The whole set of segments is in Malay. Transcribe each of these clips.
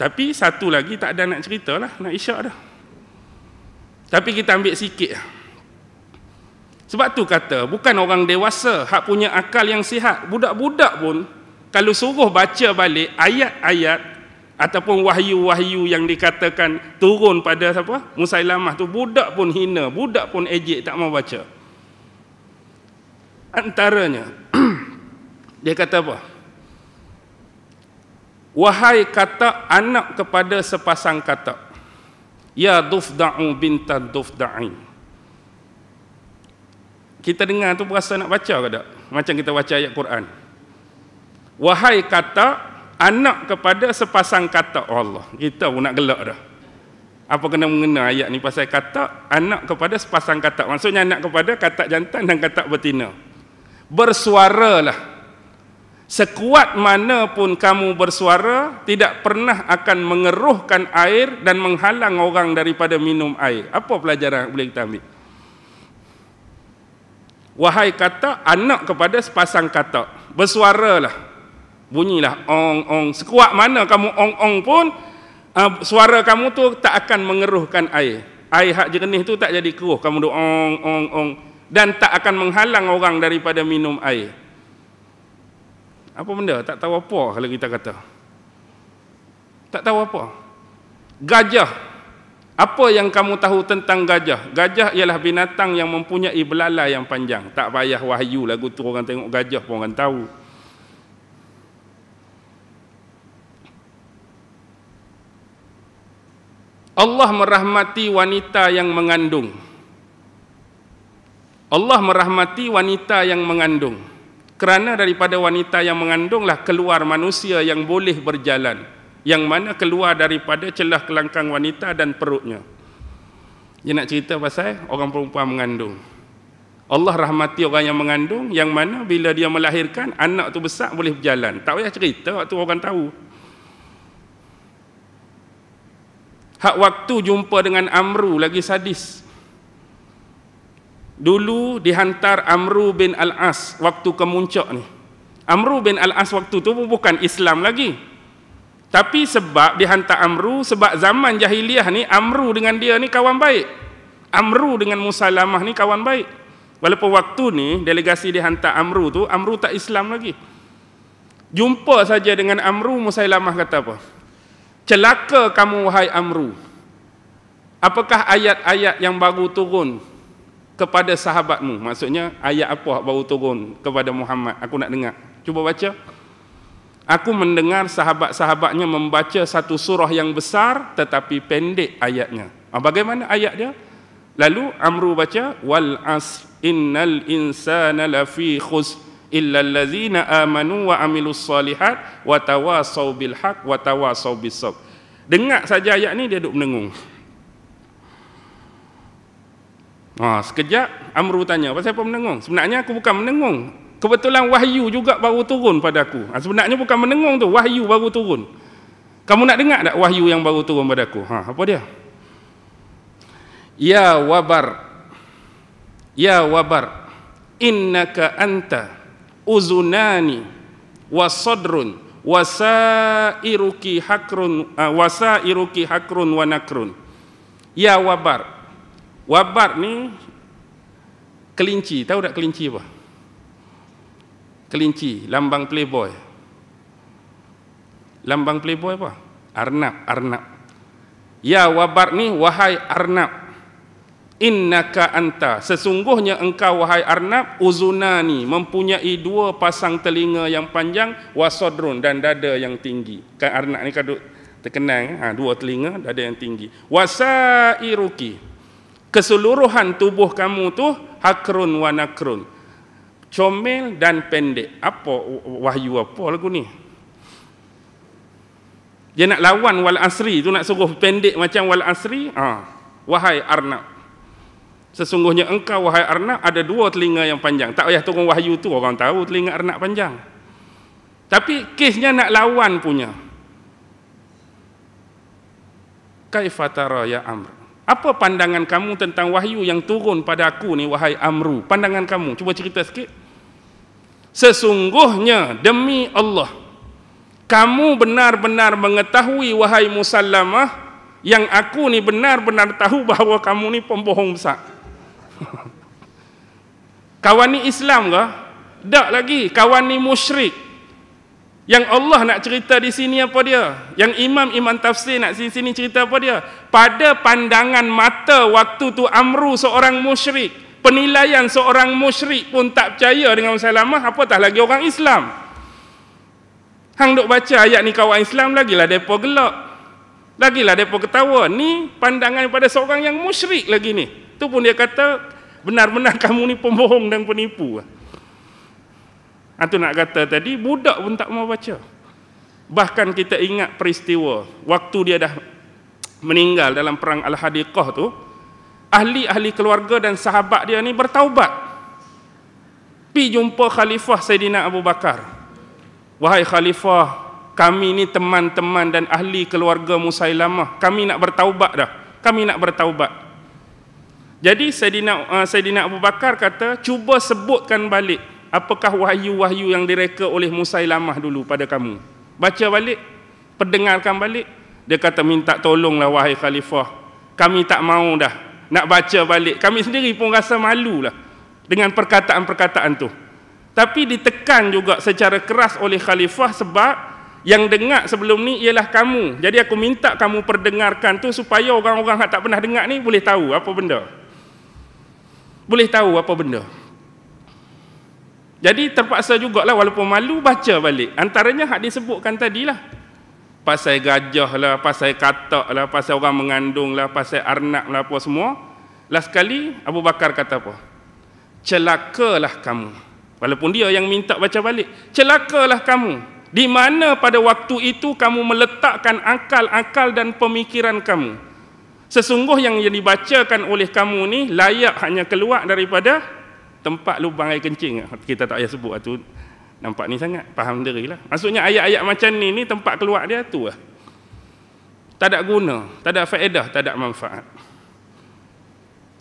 Tapi satu lagi tak ada nak cerita lah, nak isyak dah. Tapi kita ambil sikit. Sebab tu kata, bukan orang dewasa hak punya akal yang sihat. Budak-budak pun, kalau suruh baca balik ayat-ayat ataupun wahyu-wahyu yang dikatakan turun pada siapa? Musailamah tu, budak pun hina, budak pun ejek, tak mau baca. Antaranya, dia kata apa? Wahai kata anak kepada sepasang kata, ya Dufda'u binta Dufda'in. Kita dengar tu berasa nak baca ke tak? Macam kita baca ayat Quran. Wahai kata anak kepada sepasang kata. Oh Allah, kita pun nak gelak dah. Apa kena mengena ayat ni pasal kata anak kepada sepasang kata. Maksudnya anak kepada katak jantan dan katak betina. Bersuaralah. Sekuat mana pun kamu bersuara, tidak pernah akan mengeruhkan air dan menghalang orang daripada minum air. Apa pelajaran boleh kita ambil? Wahai kata anak kepada sepasang kata, bersuaralah. Bunyilah ong-ong. Sekuat mana kamu ong-ong pun, suara kamu tu tak akan mengeruhkan air. Air hak jernih tu tak jadi keruh. Kamu tu ong-ong-ong. Dan tak akan menghalang orang daripada minum air. Apa benda? Tak tahu apa kalau kita kata. Tak tahu apa. Gajah. Apa yang kamu tahu tentang gajah? Gajah ialah binatang yang mempunyai belalai yang panjang. Tak payah wahyu lagu tu orang tengok gajah pun orang tahu. Allah merahmati wanita yang mengandung. Allah merahmati wanita yang mengandung. Kerana daripada wanita yang mengandunglah keluar manusia yang boleh berjalan, yang mana keluar daripada celah kelangkang wanita dan perutnya. Dia nak cerita pasal orang perempuan mengandung. Allah rahmati orang yang mengandung, yang mana bila dia melahirkan, anak tu besar boleh berjalan. Tak payah cerita, waktu orang tahu. Hak waktu jumpa dengan Amru lagi sadis. Dulu dihantar Amru bin Al-As waktu kemuncak ni. Amru bin Al-As waktu tu bukan Islam lagi. Tapi sebab dihantar Amru, sebab zaman jahiliah ni Amru dengan dia ni kawan baik. Amru dengan Musailamah ni kawan baik. Walaupun waktu ni delegasi dihantar Amru tu, Amru tak Islam lagi. Jumpa saja dengan Amru, Musailamah kata apa? Celaka kamu wahai Amru. Apakah ayat-ayat yang baru turun kepada sahabatmu? Maksudnya ayat apa yang baru turun kepada Muhammad? Aku nak dengar. Cuba baca. Aku mendengar sahabat-sahabatnya membaca satu surah yang besar tetapi pendek ayatnya. Bagaimana ayat dia? Lalu Amru baca, wal as innal insana lafi khus illa allazina amanu wa amilus solihat wa tawasau bil haq wa tawasau bis sabr. Dengar saja ayat ni dia duduk menengung. Sekejap Amru tanya, pasal apa menengung? Sebenarnya aku bukan menengung. Kebetulan wahyu juga baru turun padaku. Sebenarnya bukan menengung tu, wahyu baru turun. Kamu nak dengar tak wahyu yang baru turun padaku? Apa dia? Ya wabar. Ya wabar. Innaka anta uzunani wasadrun wasairuki hakrun wa nakrun. Ya wabar. Wabar ni kelinci. Tahu tak kelinci apa? Kelinci, lambang playboy. Lambang playboy apa? Arnab, arnab. Ya wabar ni wahai arnab. Innaka anta, sesungguhnya engkau wahai arnab, uzunani, mempunyai dua pasang telinga yang panjang, wasodrun, dan dada yang tinggi. Kan arnab ni kaduk terkenal, dua telinga, dada yang tinggi. Wasairuki, keseluruhan tubuh kamu tu hakrun wa nakrun, comel dan pendek. Apa wahyu apa lagu ni? Dia nak lawan wal asri tu, nak suruh pendek macam wal asri. Wahai arnab, sesungguhnya engkau wahai arnab ada dua telinga yang panjang. Tak payah turun wahyu tu, orang tahu telinga arnab panjang. Tapi kesnya nak lawan punya. Kaifatara ya Amr, apa pandangan kamu tentang wahyu yang turun pada aku ni wahai Amru? Pandangan kamu, cuba cerita sikit. Sesungguhnya demi Allah, kamu benar-benar mengetahui wahai Musallamah, yang aku ni benar-benar tahu bahawa kamu ni pembohong besar. Kawan ni Islam ke? Tak lagi, kawan ni musyrik. Yang Allah nak cerita di sini apa dia? Yang imam-imam tafsir nak sini cerita apa dia? Pada pandangan mata waktu tu Amru seorang musyrik, penilaian seorang musyrik pun tak percaya dengan Musallamah, apatah lagi orang Islam. Hang duk baca ayat ni kawan Islam, lagilah depa gelak, lagilah depa ketawa. Ni pandangan pada seorang yang musyrik lagi ni. Tu pun dia kata benar-benar kamu ni pembohong dan penipu. Itu nak kata tadi, budak pun tak mau baca. Bahkan kita ingat peristiwa waktu dia dah meninggal dalam perang Al-Hadiqah tu, ahli-ahli keluarga dan sahabat dia ni bertaubat. Pi jumpa Khalifah Saidina Abu Bakar. Wahai Khalifah, kami ni teman-teman dan ahli keluarga Musailamah, kami nak bertaubat dah. Kami nak bertaubat. Jadi Saidina Abu Bakar kata, cuba sebutkan balik apakah wahyu-wahyu yang direka oleh Musailamah dulu pada kamu. Baca balik, perdengarkan balik. Dia kata, minta tolonglah wahai Khalifah, kami tak mau dah nak baca balik. Kami sendiri pun rasa malu lah dengan perkataan-perkataan tu. Tapi ditekan juga secara keras oleh Khalifah, sebab yang dengar sebelum ni ialah kamu. Jadi aku minta kamu perdengarkan tu supaya orang-orang yang tak pernah dengar ni boleh tahu apa benda. Boleh tahu apa benda. Jadi terpaksa jugalah walaupun malu baca balik. Antaranya hak disebutkan tadilah. Pasal gajah lah, pasal katak lah, pasal orang mengandung lah, pasal arnab lah, apa semua. Last sekali Abu Bakar kata apa? Celakalah kamu. Walaupun dia yang minta baca balik. Celakalah kamu. Di mana pada waktu itu kamu meletakkan akal-akal dan pemikiran kamu. Sesungguh yang dibacakan oleh kamu ni layak hanya keluar daripada tempat lubang air kencing. Kita tak payah sebut tu. Nampak ni sangat, faham diri lah. Maksudnya ayat-ayat macam ni tempat keluar dia tu lah. Tak ada guna, tak ada faedah, tak ada manfaat.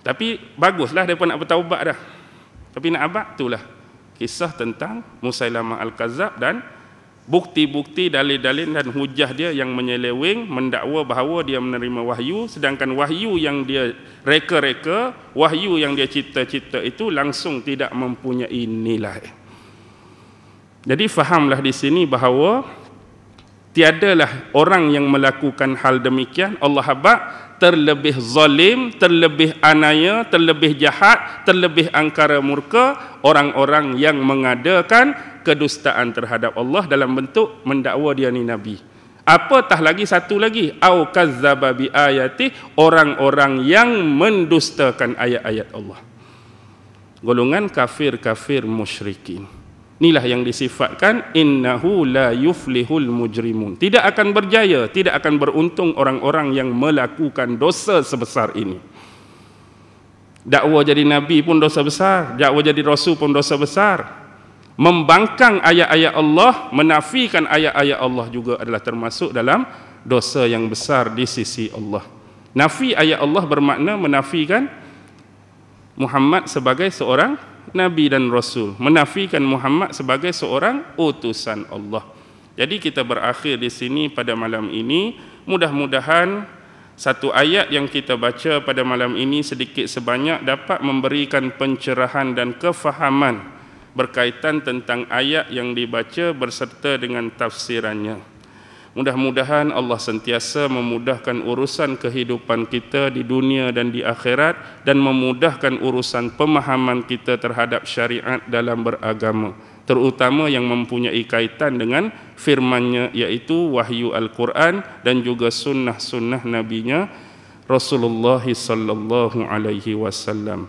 Tapi baguslah mereka nak bertaubat dah. Tapi nak abad itulah kisah tentang Musailamah Al-Kazzab dan bukti-bukti, dalil-dalil dan hujah dia yang menyeleweng, mendakwa bahawa dia menerima wahyu, sedangkan wahyu yang dia reka-reka, wahyu yang dia cipta-cipta itu langsung tidak mempunyai nilai. Jadi fahamlah di sini bahawa tiadalah orang yang melakukan hal demikian, Allah habaq, terlebih zalim, terlebih anaya, terlebih jahat, terlebih angkara murka, orang-orang yang mengadakan kedustaan terhadap Allah dalam bentuk mendakwa dia ni Nabi. Apatah lagi satu lagi, au kazzaba bi ayati, orang-orang yang mendustakan ayat-ayat Allah. Golongan kafir-kafir musyrikin. Inilah yang disifatkan innahu la yuflihul mujrimun. Tidak akan berjaya, tidak akan beruntung orang-orang yang melakukan dosa sebesar ini. Dakwa jadi nabi pun dosa besar, dakwa jadi rasul pun dosa besar. Membangkang ayat-ayat Allah, menafikan ayat-ayat Allah juga adalah termasuk dalam dosa yang besar di sisi Allah. Nafi ayat Allah bermakna menafikan Muhammad sebagai seorang Nabi dan Rasul, menafikan Muhammad sebagai seorang utusan Allah. Jadi kita berakhir di sini pada malam ini. Mudah-mudahan satu ayat yang kita baca pada malam ini sedikit sebanyak dapat memberikan pencerahan dan kefahaman berkaitan tentang ayat yang dibaca berserta dengan tafsirannya. Mudah-mudahan Allah sentiasa memudahkan urusan kehidupan kita di dunia dan di akhirat, dan memudahkan urusan pemahaman kita terhadap syariat dalam beragama, terutama yang mempunyai kaitan dengan firman-Nya, iaitu wahyu Al-Quran dan juga sunnah-sunnah Nabi-Nya Rasulullah sallallahu alaihi wasallam.